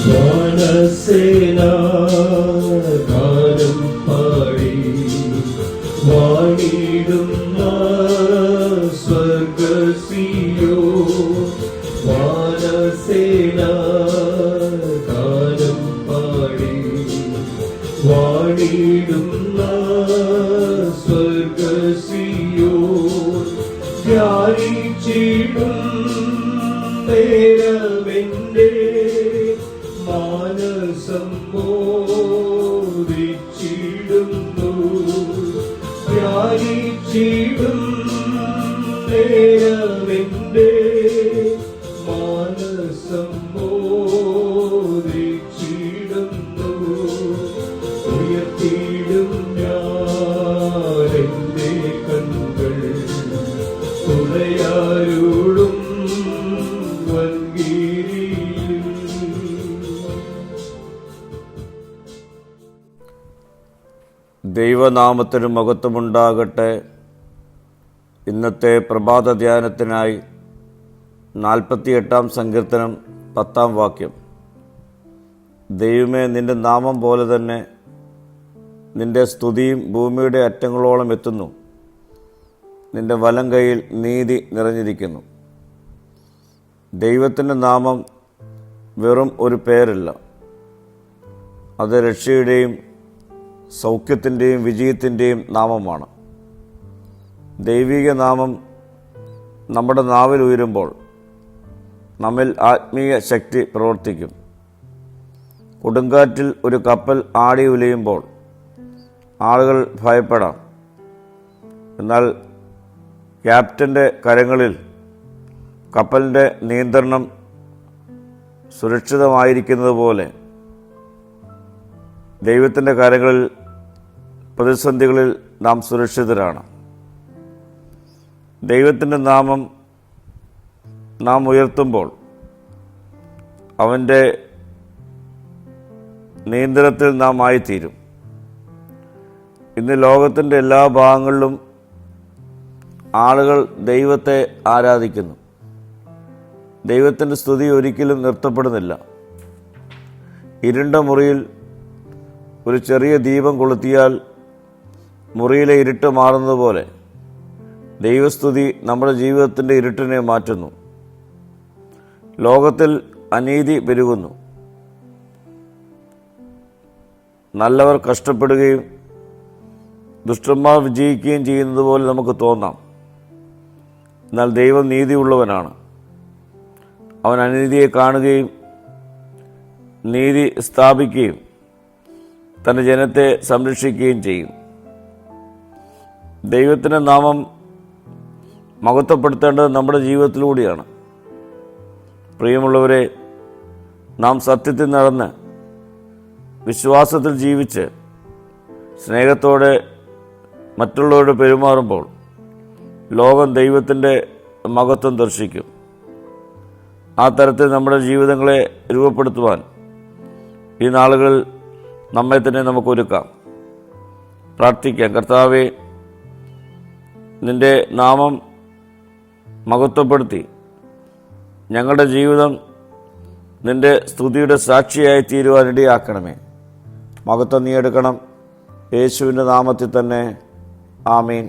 വാനസേനാഗാനം പാടി വാണിടുന്ന സ്വർഗസിയോ വാനസേനാഗാനം പാടി വാണിടുന്ന സ്വർഗസിയോ ധ്യാനിച്ചിടും നേരമെന്റെ മാനസം മോദിച്ചിടുന്നു ധ്യാനിച്ചിടും നേരമെന്റെ മാനസം മോദിച്ചിടുന്നു ഉയർത്തിയിടും ഞാനെന്റെ കണ്ണുകൾ തുണയാരോടും ദൈവനാമത്തിന് മഹത്വമുണ്ടാകട്ടെ. ഇന്നത്തെ പ്രഭാത ധ്യാനത്തിനായി 48 സങ്കീർത്തനം 10 വാക്യം. ദൈവമേ, നിന്റെ നാമം പോലെ തന്നെ നിന്റെ സ്തുതിയും ഭൂമിയുടെ അറ്റങ്ങളോളം എത്തുന്നു. നിന്റെ വലം കൈയിൽ നീതി നിറഞ്ഞിരിക്കുന്നു. ദൈവത്തിൻ്റെ നാമം വെറും ഒരു പേരല്ല, അത് രക്ഷയുടെയും സൗഖ്യത്തിൻ്റെയും വിജയത്തിൻ്റെയും നാമമാണ്. ദൈവിക നാമം നമ്മുടെ നാവിൽ ഉയരുമ്പോൾ നമ്മിൽ ആത്മീയ ശക്തി പ്രവർത്തിക്കും. കൊടുങ്കാറ്റിൽ ഒരു കപ്പൽ ആടി ഉലയുമ്പോൾ ആളുകൾ ഭയപ്പെടാം. എന്നാൽ ക്യാപ്റ്റൻ്റെ കരങ്ങളിൽ കപ്പലിൻ്റെ നിയന്ത്രണം സുരക്ഷിതമായിരിക്കുന്നത് പോലെ ദൈവത്തിൻ്റെ കരങ്ങളിൽ പ്രതിസന്ധികളിൽ നാം സുരക്ഷിതരാണ്. ദൈവത്തിൻ്റെ നാമം നാം ഉയർത്തുമ്പോൾ അവൻ്റെ നിയന്ത്രണത്തിൽ നാം ആയിത്തീരും. ഇന്ന് ലോകത്തിൻ്റെ എല്ലാ ഭാഗങ്ങളിലും ആളുകൾ ദൈവത്തെ ആരാധിക്കുന്നു. ദൈവത്തിൻ്റെ സ്തുതി ഒരിക്കലും നിർത്തപ്പെടുന്നില്ല. ഇരുണ്ട മുറിയിൽ ഒരു ചെറിയ ദീപം കൊളുത്തിയാൽ മുറിയിലെ ഇരുട്ട് മാറുന്നത് പോലെ ദൈവസ്തുതി നമ്മുടെ ജീവിതത്തിൻ്റെ ഇരുട്ടിനെ മാറ്റുന്നു. ലോകത്തിൽ അനീതി പെരുകുന്നു. നല്ലവർ കഷ്ടപ്പെടുകയും ദുഷ്ടന്മാർ വിജയിക്കുകയും ചെയ്യുന്നത് പോലെ നമുക്ക് തോന്നാം. എന്നാൽ ദൈവം നീതിയുള്ളവനാണ്. അവൻ അനീതിയെ കാണുകയും നീതി സ്ഥാപിക്കുകയും തൻ്റെ ജനത്തെ സംരക്ഷിക്കുകയും ചെയ്യും. ദൈവത്തിൻ്റെ നാമം മഹത്വപ്പെടുത്തേണ്ടത് നമ്മുടെ ജീവിതത്തിലൂടെയാണ്. പ്രിയമുള്ളവരെ, നാം സത്യത്തിൽ നടന്ന് വിശ്വാസത്തിൽ ജീവിച്ച് സ്നേഹത്തോടെ മറ്റുള്ളവരോട് പെരുമാറുമ്പോൾ ലോകം ദൈവത്തിൻ്റെ മഹത്വം ദർശിക്കും. ആ തരത്തിൽ നമ്മുടെ ജീവിതങ്ങളെ രൂപപ്പെടുത്തുവാൻ ഈ നാളുകളിൽ നമ്മെ തന്നെ നമുക്ക് ഒരുക്കാം. പ്രാർത്ഥിക്കാം. കർത്താവേ, നിൻ്റെ നാമം മഹത്വപ്പെടുത്തി ഞങ്ങളുടെ ജീവിതം നിൻ്റെ സ്തുതിയുടെ സാക്ഷിയായി തീരുവാൻ ഇടയാക്കണമേ. മഹത്വം നീ എടുക്കണം. യേശുവിൻ്റെ നാമത്തിൽ തന്നെ. ആമീൻ.